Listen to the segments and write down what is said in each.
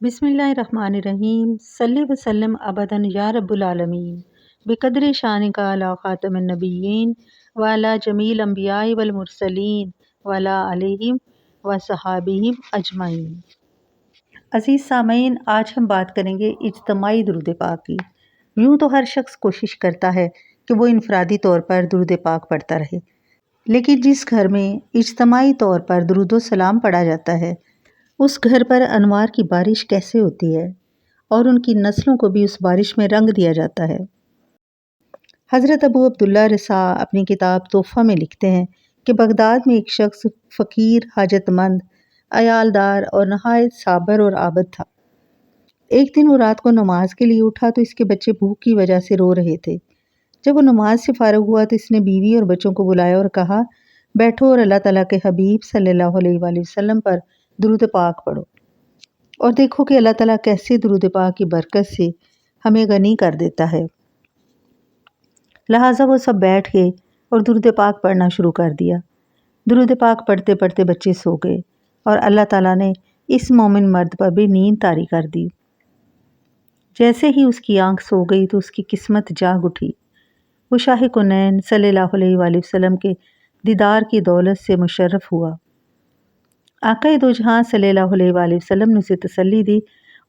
بسم اللہ الرحمن الرحیم صلی وسلم ابداً یا رب العالمین بقدر شان کا علی خاتم النبیین وعلی جمیع الانبیاء والمرسلین وعلی علیہم وصحابہم اجمعین۔ عزیز سامعین، آج ہم بات کریں گے اجتماعی درود پاک کی۔ یوں تو ہر شخص کوشش کرتا ہے کہ وہ انفرادی طور پر درود پاک پڑھتا رہے، لیکن جس گھر میں اجتماعی طور پر درود و سلام پڑھا جاتا ہے اس گھر پر انوار کی بارش کیسے ہوتی ہے اور ان کی نسلوں کو بھی اس بارش میں رنگ دیا جاتا ہے۔ حضرت ابو عبداللہ رسا اپنی کتاب تحفہ میں لکھتے ہیں کہ بغداد میں ایک شخص فقیر، حاجت مند، عیالدار اور نہایت صابر اور عابد تھا۔ ایک دن وہ رات کو نماز کے لیے اٹھا تو اس کے بچے بھوک کی وجہ سے رو رہے تھے۔ جب وہ نماز سے فارغ ہوا تو اس نے بیوی اور بچوں کو بلایا اور کہا، بیٹھو اور اللہ تعالیٰ کے حبیب صلی اللہ علیہ وآلہ وسلم پر درود پاک پڑھو اور دیکھو کہ اللہ تعالیٰ کیسے درود پاک کی برکت سے ہمیں غنی کر دیتا ہے۔ لہٰذا وہ سب بیٹھ گئے اور درود پاک پڑھنا شروع کر دیا۔ درود پاک پڑھتے پڑھتے بچے سو گئے اور اللہ تعالیٰ نے اس مومن مرد پر بھی نیند طاری کر دی۔ جیسے ہی اس کی آنکھ سو گئی تو اس کی قسمت جاگ اٹھی۔ وہ شاہ کونین صلی اللہ علیہ وآلہ وسلم کے دیدار کی دولت سے مشرف ہوا۔ آقا دو جہاں صلی اللہ علیہ وآلہ وسلم نے اسے تسلی دی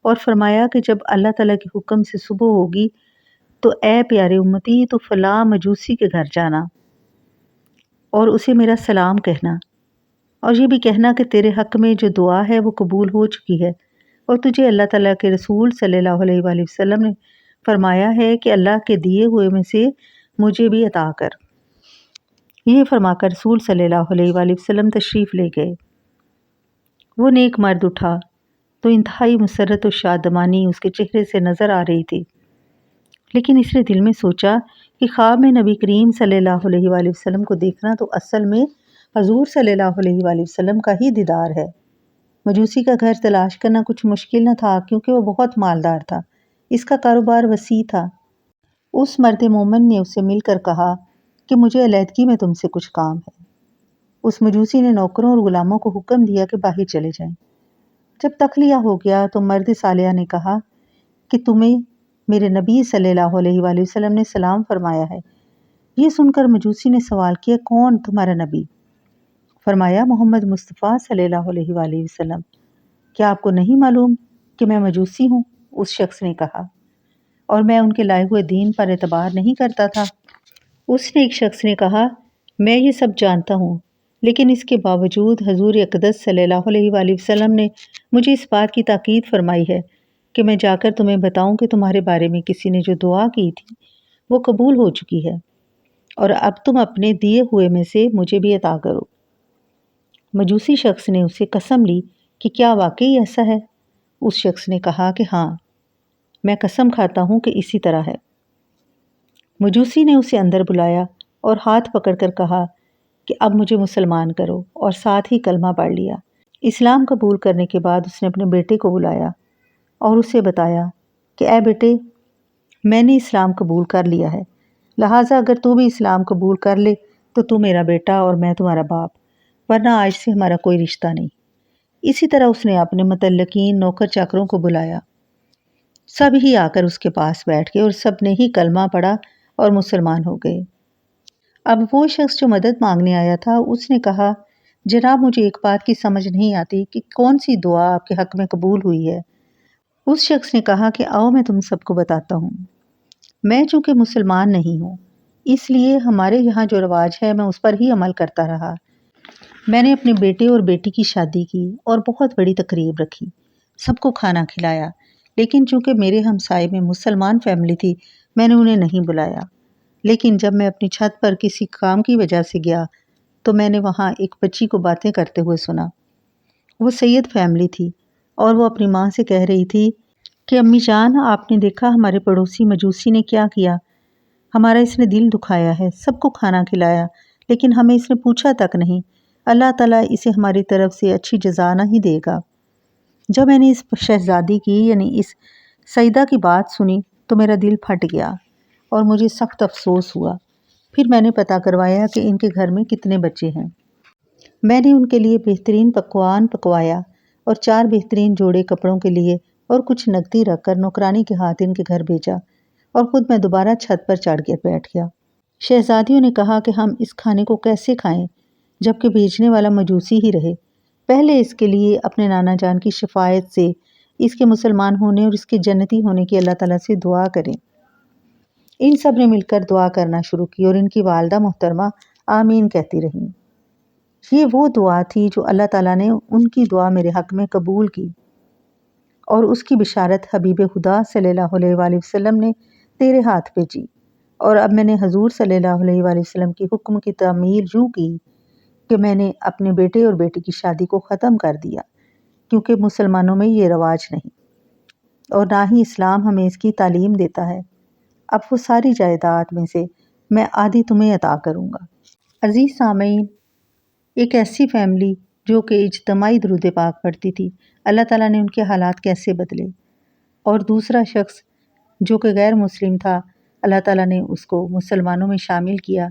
اور فرمایا کہ جب اللہ تعالیٰ کے حکم سے صبح ہوگی تو اے پیارے امتی تو فلاں مجوسی کے گھر جانا اور اسے میرا سلام کہنا، اور یہ بھی کہنا کہ تیرے حق میں جو دعا ہے وہ قبول ہو چکی ہے اور تجھے اللہ تعالیٰ کے رسول صلی اللہ علیہ وآلہ وسلم نے فرمایا ہے کہ اللہ کے دیے ہوئے میں سے مجھے بھی عطا کر۔ یہ فرما کر رسول صلی اللہ علیہ وآلہ وسلم تشریف لے گئے۔ وہ نیک مرد اٹھا تو انتہائی مسرت و شادمانی اس کے چہرے سے نظر آ رہی تھی، لیکن اس نے دل میں سوچا کہ خواب میں نبی کریم صلی اللہ علیہ وآلہ وسلم کو دیکھنا تو اصل میں حضور صلی اللہ علیہ وآلہ وسلم کا ہی دیدار ہے۔ مجوسی کا گھر تلاش کرنا کچھ مشکل نہ تھا کیونکہ وہ بہت مالدار تھا، اس کا کاروبار وسیع تھا۔ اس مرد مومن نے اسے مل کر کہا کہ مجھے علیحدگی میں تم سے کچھ کام ہے۔ اس مجوسی نے نوکروں اور غلاموں کو حکم دیا کہ باہر چلے جائیں۔ جب تخلیہ ہو گیا تو مرد صالح نے کہا کہ تمہیں میرے نبی صلی اللہ علیہ وآلہ وسلم نے سلام فرمایا ہے۔ یہ سن کر مجوسی نے سوال کیا، کون تمہارا نبی؟ فرمایا، محمد مصطفیٰ صلی اللہ علیہ وآلہ وسلم۔ کیا آپ کو نہیں معلوم کہ میں مجوسی ہوں؟ اس شخص نے کہا، اور میں ان کے لائے ہوئے دین پر اعتبار نہیں کرتا تھا۔ اس نیک شخص نے کہا، میں یہ سب جانتا ہوں، لیکن اس کے باوجود حضور اقدس صلی اللہ علیہ وآلہ وسلم نے مجھے اس بات کی تاکید فرمائی ہے کہ میں جا کر تمہیں بتاؤں کہ تمہارے بارے میں کسی نے جو دعا کی تھی وہ قبول ہو چکی ہے، اور اب تم اپنے دیے ہوئے میں سے مجھے بھی عطا کرو۔ مجوسی شخص نے اسے قسم لی کہ کیا واقعی ایسا ہے؟ اس شخص نے کہا کہ ہاں، میں قسم کھاتا ہوں کہ اسی طرح ہے۔ مجوسی نے اسے اندر بلایا اور ہاتھ پکڑ کر کہا کہ اب مجھے مسلمان کرو، اور ساتھ ہی کلمہ پڑھ لیا۔ اسلام قبول کرنے کے بعد اس نے اپنے بیٹے کو بلایا اور اسے بتایا کہ اے بیٹے، میں نے اسلام قبول کر لیا ہے، لہٰذا اگر تو بھی اسلام قبول کر لے تو تو میرا بیٹا اور میں تمہارا باپ، ورنہ آج سے ہمارا کوئی رشتہ نہیں۔ اسی طرح اس نے اپنے متعلقین نوکر چاکروں کو بلایا۔ سب ہی آ کر اس کے پاس بیٹھ گئے اور سب نے ہی کلمہ پڑھا اور مسلمان ہو گئے۔ اب وہ شخص جو مدد مانگنے آیا تھا اس نے کہا، جناب مجھے ایک بات کی سمجھ نہیں آتی کہ کون سی دعا آپ کے حق میں قبول ہوئی ہے۔ اس شخص نے کہا کہ آؤ میں تم سب کو بتاتا ہوں۔ میں چونکہ مسلمان نہیں ہوں، اس لیے ہمارے یہاں جو رواج ہے میں اس پر ہی عمل کرتا رہا۔ میں نے اپنے بیٹے اور بیٹی کی شادی کی اور بہت بڑی تقریب رکھی، سب کو کھانا کھلایا، لیکن چونکہ میرے ہمسائے میں مسلمان فیملی تھی میں نے انہیں نہیں بلایا۔ لیکن جب میں اپنی چھت پر کسی کام کی وجہ سے گیا تو میں نے وہاں ایک بچی کو باتیں کرتے ہوئے سنا۔ وہ سید فیملی تھی اور وہ اپنی ماں سے کہہ رہی تھی کہ امی جان، آپ نے دیکھا ہمارے پڑوسی مجوسی نے کیا کیا؟ ہمارا اس نے دل دکھایا ہے، سب کو کھانا کھلایا، لیکن ہمیں اس نے پوچھا تک نہیں۔ اللہ تعالیٰ اسے ہماری طرف سے اچھی جزا نہیں دے گا۔ جب میں نے اس شہزادی کی یعنی اس سیدہ کی بات سنی تو میرا دل پھٹ گیا اور مجھے سخت افسوس ہوا۔ پھر میں نے پتہ کروایا کہ ان کے گھر میں کتنے بچے ہیں۔ میں نے ان کے لیے بہترین پکوان پکوایا اور 4 بہترین جوڑے کپڑوں کے لیے اور کچھ نقدی رکھ کر نوکرانی کے ہاتھ ان کے گھر بھیجا اور خود میں دوبارہ چھت پر چڑھ کر بیٹھ گیا۔ شہزادیوں نے کہا کہ ہم اس کھانے کو کیسے کھائیں جبکہ بھیجنے والا مجوسی ہی رہے۔ پہلے اس کے لیے اپنے نانا جان کی شفاعت سے اس کے مسلمان ہونے اور اس کے جنتی ہونے کی اللہ تعالیٰ سے دعا کریں۔ ان سب نے مل کر دعا کرنا شروع کی اور ان کی والدہ محترمہ آمین کہتی رہیں۔ یہ وہ دعا تھی جو اللہ تعالیٰ نے ان کی دعا میرے حق میں قبول کی اور اس کی بشارت حبیب خدا صلی اللہ علیہ وآلہ وسلم نے تیرے ہاتھ بھیجی، اور اب میں نے حضور صلی اللہ علیہ وآلہ وسلم کی حکم کی تعمیل یوں کی کہ میں نے اپنے بیٹے اور بیٹی کی شادی کو ختم کر دیا، کیونکہ مسلمانوں میں یہ رواج نہیں اور نہ ہی اسلام ہمیں اس کی تعلیم دیتا ہے۔ اب وہ ساری جائیداد میں سے میں آدھی تمہیں عطا کروں گا۔ عزیز سامعین، ایک ایسی فیملی جو کہ اجتماعی درود پاک پڑھتی تھی، اللہ تعالیٰ نے ان کے حالات کیسے بدلے، اور دوسرا شخص جو کہ غیر مسلم تھا، اللہ تعالیٰ نے اس کو مسلمانوں میں شامل کیا،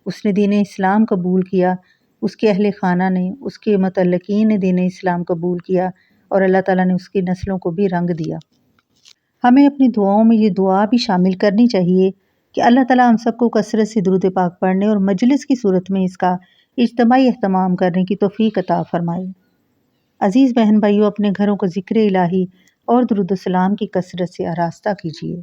اس نے دین اسلام قبول کیا، اس کے اہل خانہ نے، اس کے متعلقین نے دین اسلام قبول کیا، اور اللہ تعالیٰ نے اس کی نسلوں کو بھی رنگ دیا۔ ہمیں اپنی دعاؤں میں یہ دعا بھی شامل کرنی چاہیے کہ اللہ تعالیٰ ہم سب کو کثرت سے درود پاک پڑھنے اور مجلس کی صورت میں اس کا اجتماعی اہتمام کرنے کی توفیق عطا فرمائے۔ عزیز بہن بھائیوں، اپنے گھروں کو ذکر الہی اور درود السلام کی کثرت سے آراستہ کیجیے۔